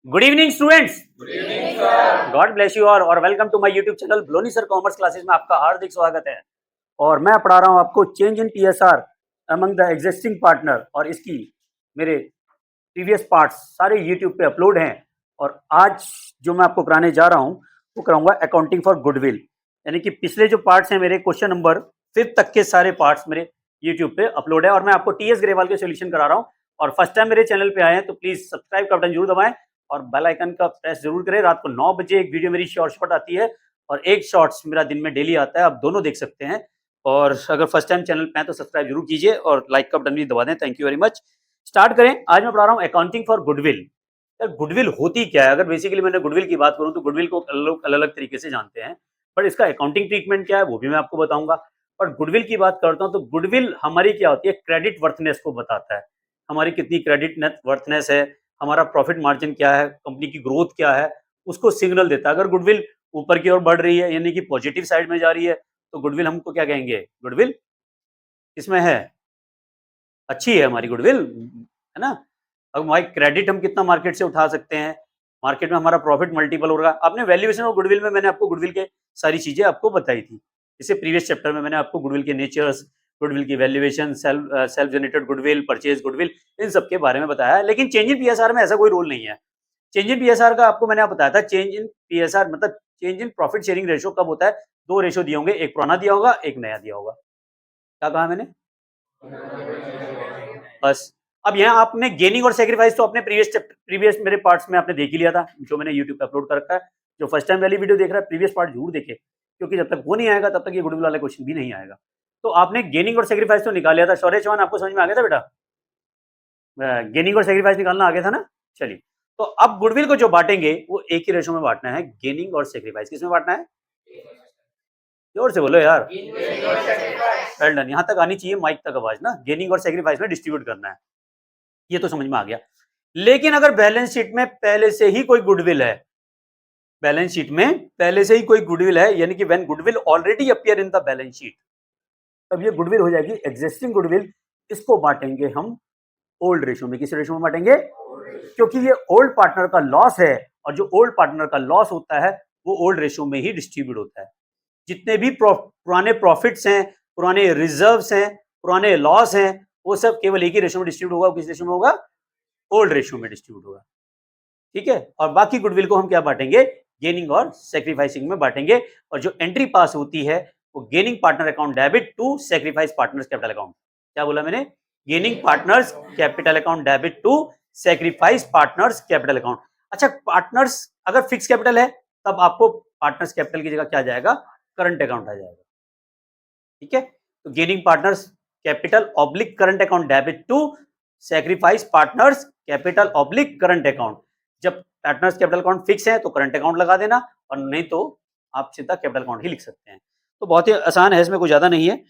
Good evening students. Good evening sir. God bless you all और welcome to my YouTube channel ब्लोनी sir commerce classes में आपका हार्दिक स्वागत है। और मैं पढ़ा रहा हूं आपको change in PSR among the existing partner, और इसकी मेरे प्रीवियस पार्ट्स सारे यूट्यूब पे अपलोड हैं। और आज जो मैं आपको कराने जा रहा हूं वो कराऊंगा अकाउंटिंग फॉर गुडविल, यानी कि पिछले जो पार्ट्स हैं मेरे क्वेश्चन नंबर 5 तक के सारे पार्ट्स मेरे यूट्यूब पे अपलोड है और मैं आपको टीएस ग्रेवाल के सोल्यूशन करा रहा हूं। और फर्स्ट टाइम मेरे चैनल पे आए हैं तो प्लीज सब्सक्राइब का बटन जरूर दबाएं और बेल आइकन का प्रेस जरूर करें। रात को 9 बजे एक वीडियो मेरी शॉर्ट आती है और एक शॉर्ट्स मेरा दिन में डेली आता है, आप दोनों देख सकते हैं। और अगर फर्स्ट टाइम चैनल पे हैं तो सब्सक्राइब जरूर कीजिए और लाइक का बटन भी दबा दें। Thank you very much. Start करें। आज मैं पढ़ा रहा हूँ अकाउंटिंग फॉर गुडविल। यार गुडविल होती क्या है? अगर बेसिकली मैंने गुडविल की बात करूँ तो गुडविल को लोग अलग अलग तरीके से जानते हैं, पर इसका अकाउंटिंग ट्रीटमेंट क्या है वो भी मैं आपको बताऊंगा। और गुडविल की बात करता हूँ तो गुडविल हमारी क्या होती है, क्रेडिट वर्थनेस को बताता है। हमारी कितनी क्रेडिट वर्थनेस है, हमारा प्रॉफिट मार्जिन क्या है, कंपनी की ग्रोथ क्या है, उसको सिग्नल देता है। अगर गुडविल ऊपर की ओर बढ़ रही है यानी कि पॉजिटिव साइड में जा रही है तो गुडविल हमको क्या कहेंगे, गुडविल किसमें है, अच्छी है हमारी गुडविल, है ना। अब हमारी क्रेडिट हम कितना मार्केट से उठा सकते हैं, मार्केट में हमारा प्रॉफिट मल्टीपल होगा। आपने वैल्यूएशन और गुडविल में मैंने आपको गुडविल के सारी चीजें आपको बताई थी। इससे प्रीवियस चैप्टर में मैंने आपको गुडविल के नेचर्स, गुडविल की valuation, self generated goodwill, purchase goodwill, इन सब के बारे में बताया है। लेकिन चेंज इन पीएसआर में ऐसा कोई रूल नहीं है। चेंज इन पीएसआर का आपको मैंने बताया था, चेंज इन पीएसआर मतलब change in profit sharing ratio कब होता है, दो रेशियो दिए होंगे, एक पुराना दिया होगा एक नया दिया होगा। क्या कहा मैंने? बस। अब यहाँ आपने गेनिंग और सेक्रीफाइस तो अपने प्रीवियस मेरे पार्ट्स में आपने देख ही लिया था, जो मैंने यूट्यूब पे अपलोड कर रखा है। जो फर्स्ट टाइम वाली वीडियो देख रहा है प्रीवियस पार्ट जरूर देखे, क्योंकि जब तक वो नहीं आएगा तब तक ये गुडविल वाला क्वेश्चन भी नहीं आएगा। तो आपने गेनिंग और सेक्रीफाइस तो निकाल लिया था। शौर्य चौहान, आपको समझ में आ गया था बेटा? गेनिंग और सेक्रीफाइस निकालना आ गया था ना। चलिए, तो अब गुडविल को जो बांटेंगे वो एक ही रेशो में बांटना है। गेनिंग और सेक्रीफाइस किसमें बांटना है? जोर से बोलो यार। Well done. यहां तक आनी चाहिए माइक तक आवाज ना। गेनिंग और सेक्रीफाइस में डिस्ट्रीब्यूट करना है, ये तो समझ में आ गया। लेकिन अगर बैलेंस शीट में पहले से ही कोई गुडविल है, बैलेंस शीट में पहले से ही कोई गुडविल है, यानी कि when goodwill already appear in the balance sheet, तब ये गुडविल हो जाएगी एग्जिस्टिंग गुडविल। इसको बांटेंगे हम ओल्ड रेशो में। किस रेशो में बांटेंगे? क्योंकि ये ओल्ड पार्टनर का लॉस है, और जो ओल्ड पार्टनर का लॉस होता है वो ओल्ड रेशो में ही डिस्ट्रीब्यूट होता है। जितने भी पुराने प्रॉफिट्स हैं, पुराने रिजर्व्स हैं, पुराने लॉस हैं, वो सब केवल एक ही रेशो में डिस्ट्रीब्यूट होगा। किस रेशो में होगा? ओल्ड रेशो में डिस्ट्रीब्यूट होगा। ठीक है। और बाकी गुडविल को हम क्या बांटेंगे? गेनिंग और सेक्रीफाइसिंग में बांटेंगे। और जो एंट्री पास होती है वो gaining partner account debit to sacrifice partners capital account. क्या बोला मैंने? Gaining partners capital account debit to sacrifice partners capital account. अच्छा, पार्टनर्स अगर फिक्स कैपिटल है तब आपको पार्टनर्स कैपिटल की जगह क्या जाएगा? करंट अकाउंट आ जाएगा। ठीक है। तो gaining partners capital oblique current account debit to sacrifice partners capital oblique current account. जब पार्टनर्स कैपिटल अकाउंट फिक्स है तो करंट अकाउंट लगा देना, और नहीं तो आप सीधा कैपिटल अकाउंट ही लिख सकते हैं। तो बहुत ही आसान है, इसमें कोई ज्यादा नहीं है।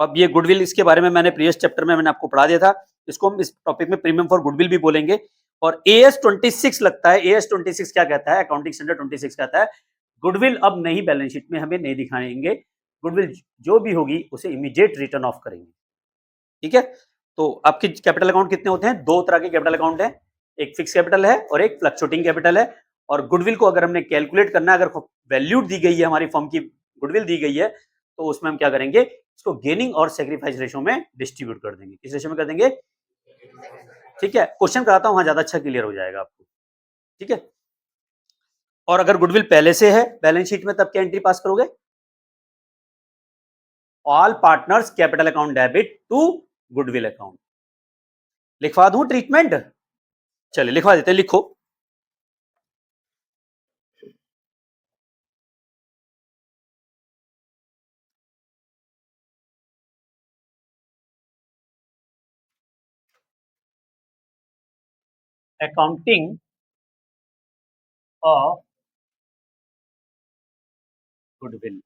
अब ये गुडविल, इसके बारे में मैंने प्रीवियस चैप्टर में मैंने आपको पढ़ा दिया था। इसको हम इस टॉपिक में प्रीमियम फॉर गुडविल भी बोलेंगे। और एएस 26 लगता है। एएस 26 क्या कहता है? अकाउंटिंग स्टैंडर्ड 26 कहता है गुडविल अब नहीं बैलेंस शीट में हमें नहीं दिखाएंगे। गुडविल जो भी होगी उसे इमीडिएट रिटर्न ऑफ करेंगे। ठीक है। तो आपके कैपिटल अकाउंट कितने होते हैं? दो तरह के कैपिटल अकाउंट है, एक फिक्स कैपिटल है और एक फ्लक्चुएटिंग कैपिटल है। और गुडविल को अगर हमने कैलकुलेट करना है, अगर वैल्यू दी गई है, हमारी फर्म की गुडविल दी गई है, तो उसमें हम क्या करेंगे? इसको गेनिंग और सेक्रीफाइस रेशो में डिस्ट्रीब्यूट कर देंगे। किस रेशो में कर देंगे? ठीक है। क्वेश्चन कराता हूं, वहां ज्यादा अच्छा क्लियर हो जाएगा आपको। ठीक है। और अगर गुडविल पहले से है बैलेंस शीट में, तब क्या एंट्री पास करोगे? All partners capital account debit to goodwill account. लिखवा दूं ट्रीटमेंट? चलिए लिखवा देते हैं, लिखो। Accounting of goodwill.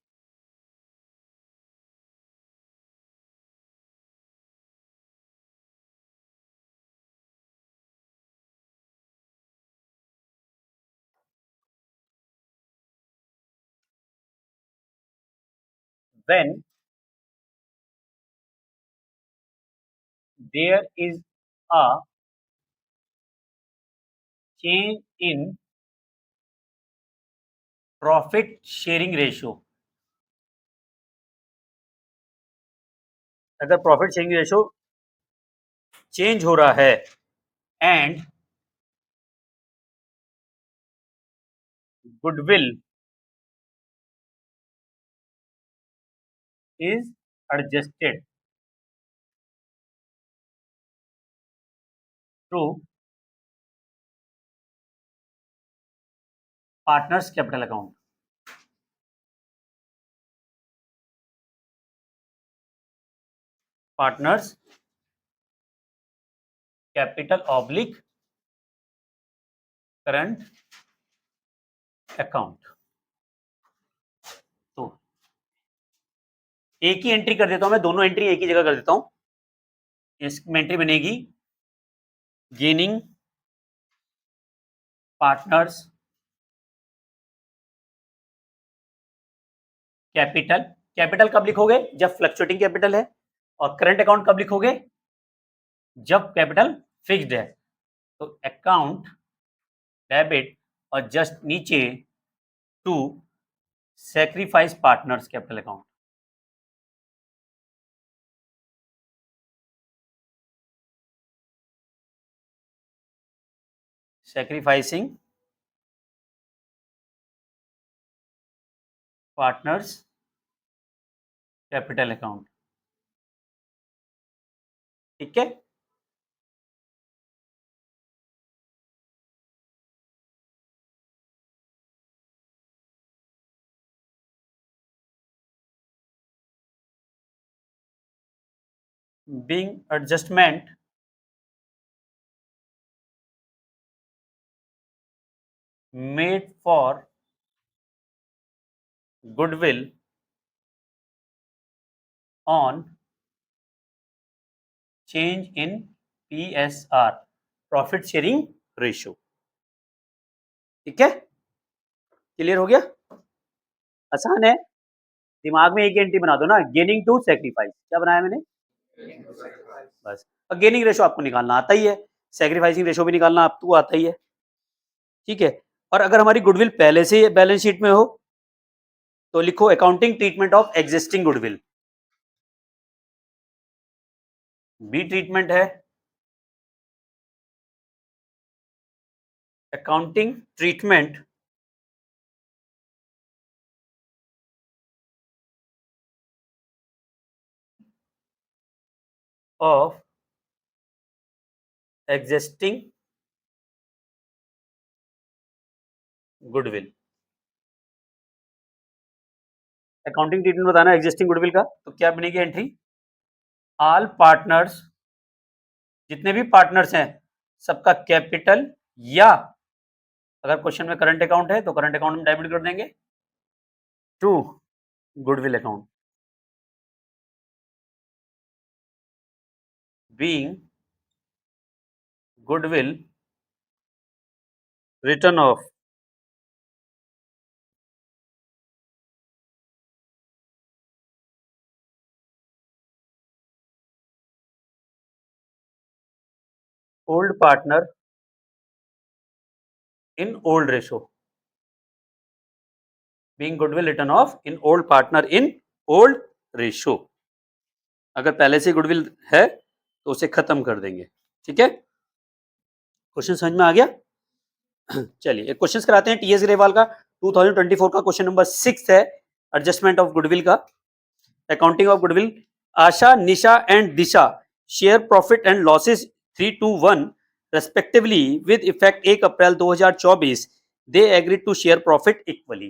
When there is a change in profit sharing ratio. अगर प्रॉफिट शेयरिंग रेशियो चेंज हो रहा है and goodwill is adjusted through partners capital account. Partners capital oblique current account. तो एक ही एंट्री कर देता हूं मैं, दोनों एंट्री एक ही जगह कर देता हूं। इसमें एंट्री बनेगी गेनिंग पार्टनर्स कैपिटल। कैपिटल कब लिखोगे? जब फ्लक्चुएटिंग कैपिटल है। और करंट अकाउंट कब लिखोगे? जब कैपिटल फिक्स्ड है। तो अकाउंट डेबिट और जस्ट नीचे to sacrifice partners capital account. Sacrificing partners capital account. ठीक है। being adjustment made for goodwill on change in PSR profit sharing ratio. ठीक है, क्लियर हो गया? आसान है, दिमाग में एक एंट्री बना दो ना, गेनिंग टू सैक्रिफाइस। क्या बनाया मैंने? बस। और गेनिंग रेशो आपको निकालना आता ही है, सैक्रिफाइसिंग रेशो भी निकालना आपको आता ही है। ठीक है। और अगर हमारी गुडविल पहले से बैलेंस शीट में हो तो लिखो accounting treatment of existing goodwill. B treatment है accounting treatment of existing goodwill. Accounting treatment बताना एग्जिस्टिंग गुडविल का, तो क्या बनेगी एंट्री? ऑल पार्टनर्स, जितने भी पार्टनर्स हैं सबका कैपिटल, या अगर क्वेश्चन में करंट अकाउंट है तो करंट अकाउंट में डेबिट कर देंगे to goodwill account. Being goodwill return of old partner in old ratio. Being goodwill return of in old partner in old ratio. अगर पहले से गुडविल है तो उसे खत्म कर देंगे। ठीक है, क्वेश्चन समझ में आ गया? चलिए एक क्वेश्चन कराते हैं टीएस ग्रेवाल का 2024 का क्वेश्चन नंबर 6 है एडजस्टमेंट ऑफ गुडविल का। Accounting of goodwill. Asha, Nisha and Disha share profit and losses 3-1 respectively with effect 1 April 2024। They agree to share profit equally.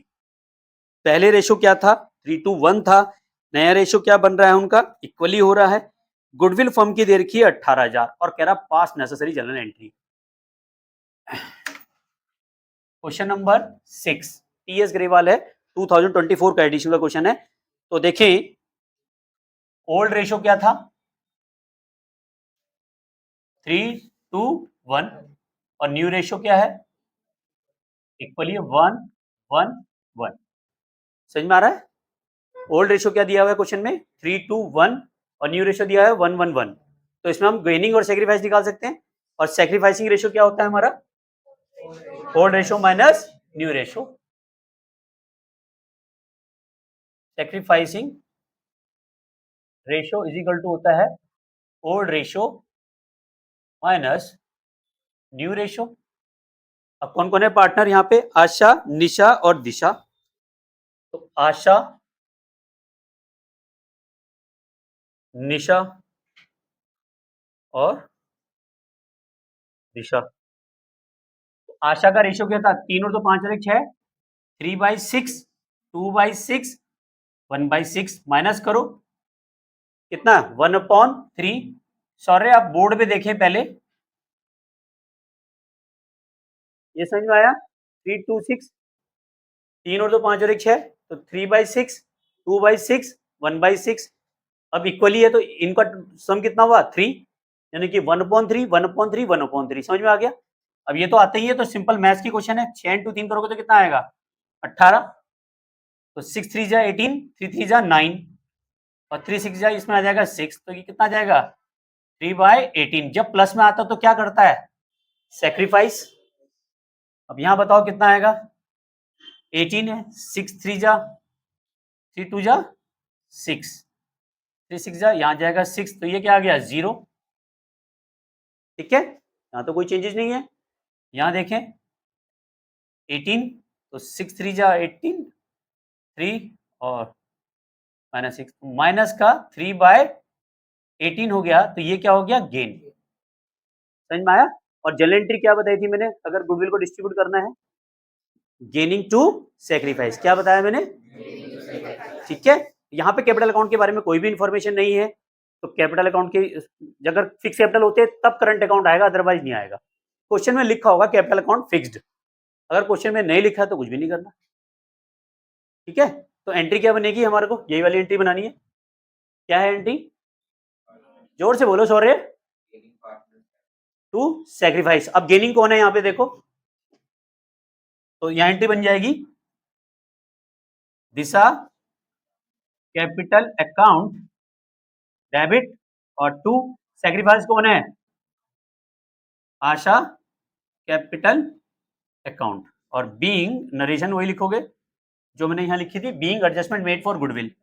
पहले रेशो क्या था? 3-1 था। नया रेशो क्या बन रहा है उनका? इक्वली हो रहा है। गुडविल फर्म की दे रखी है 18,000 और कह रहा pass necessary journal entry. Question number 6 TS Grewal है 2024 का एडिशन का क्वेश्चन है। तो देखें ओल्ड रेशो क्या था? 3-1 और न्यू रेशो क्या है? इक्वली 1-1-1। समझ में आ रहा है? ओल्ड रेशो क्या दिया हुआ है क्वेश्चन में? 3-1 और न्यू रेशो दिया है 1-1-1। तो इसमें हम गेनिंग और सैक्रिफाइस निकाल सकते हैं। और सैक्रिफाइसिंग रेशो क्या होता है हमारा? Old ratio minus new ratio, sacrificing ratio is equal to होता है old ratio minus new ratio. अब कौन कौन है पार्टनर यहाँ पे, आशा, निशा और दिशा। तो आशा, निशा और दिशा। तो आशा का रेशियो क्या था, 3 और 2 5 और 1 6, 3/6, 2/6, 1/6 माइनस करो कितना 1/3। सॉरी आप बोर्ड पे देखें पहले, ये समझ में आया, 3 2 6, 3 और 2 5 और 1 6, तो 3/6, 2/6, 1/6। अब इक्वली है तो इनका सम कितना हुआ 3, यानी कि 1/3 1/3 1/3। समझ में आ गया। अब ये तो आते ही है, तो सिंपल मैथ्स की क्वेश्चन है, 6 इंटू 3 करोगे तो कितना आएगा 18, तो 6 3 जा 18, 3 3 जा 9 और 3 6 जा इसमें आ जाएगा 6, तो ये कितना आ जाएगा 3/18। जब प्लस में आता तो क्या करता है, सेक्रीफाइस। अब यहां बताओ कितना आएगा, 18 है, 6 3 जा 3 2 जा 6, 3 6 जा यहां जाएगा 6, तो ये क्या आ गया 0। ठीक है, यहां तो कोई चेंजेस नहीं है। यहां देखें 18, तो 6 3 जा 18, 3 और -6, माइनस का 3/18 हो गया, तो ये क्या हो गया गेन। समझ में आया। और जनरल एंट्री क्या बताई थी मैंने, अगर गुडविल को डिस्ट्रीब्यूट करना है, गेनिंग टू सेक्रीफाइस, क्या बताया मैंने। ठीक है, यहाँ पे कैपिटल अकाउंट के बारे में कोई भी इंफॉर्मेशन नहीं है, तो कैपिटल अकाउंट के अगर फिक्स कैपिटल होते तब करंट अकाउंट आएगा, अदरवाइज नहीं आएगा। क्वेश्चन में लिखा होगा कैपिटल अकाउंट फिक्स्ड, अगर क्वेश्चन में नहीं लिखा तो कुछ भी नहीं करना। ठीक है, तो एंट्री क्या बनेगी हमारे को, यही वाली एंट्री बनानी है। क्या है एंट्री, जोर से बोलो सौर्य। To sacrifice. अब गेनिंग कौन है यहाँ पे देखो, तो यहाँ एंट्री बन जाएगी दिशा कैपिटल अकाउंट डेबिट, और टू सेक्रीफाइस कौन है, आशा कैपिटल अकाउंट। और बीइंग नरेशन वही लिखोगे जो मैंने यहां लिखी थी, being adjustment made for goodwill,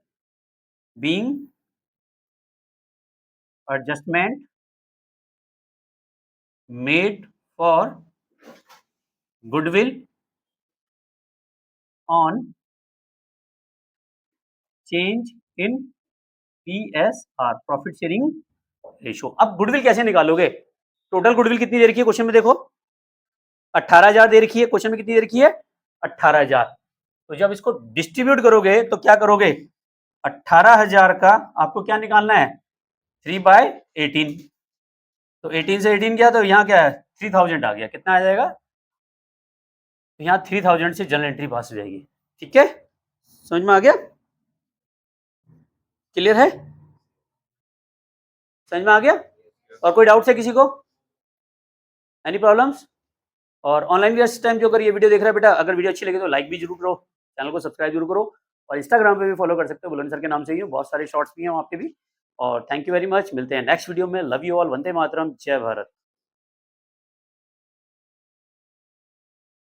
being adjustment made for goodwill on change in PSR, profit sharing ratio. अब गुडविल कैसे निकालोगे, टोटल गुडविल कितनी दे रखी है क्वेश्चन में देखो, 18,000 दे रखी है क्वेश्चन में, कितनी दे रखी है 18,000। तो जब इसको डिस्ट्रीब्यूट करोगे तो क्या करोगे, 18,000 का आपको क्या निकालना है 3/18, तो 18 से 18 गया तो यहाँ क्या है 3000 आ गया, कितना आ जाएगा, तो यहाँ 3000 से जनरल एंट्री पास हो जाएगी। ठीक है, समझ में आ गया, क्लियर है, समझ में आ गया। और कोई डाउट है किसी को, एनी प्रॉब्लम्स। और ऑनलाइन भी टाइम जो अगर ये वीडियो देख रहा है बेटा, अगर वीडियो अच्छी लगे तो लाइक भी जरूर करो, चैनल को सब्सक्राइब जरूर करो, और इंस्टाग्राम पे भी फॉलो कर सकते हो, बुलंद सर के नाम से ही हूँ, बहुत सारे शॉर्ट्स भी हैं वहाँ पे भी। और थैंक यू वेरी मच, मिलते हैं नेक्स्ट वीडियो में। Love you all, Vande Mataram, जय भारत।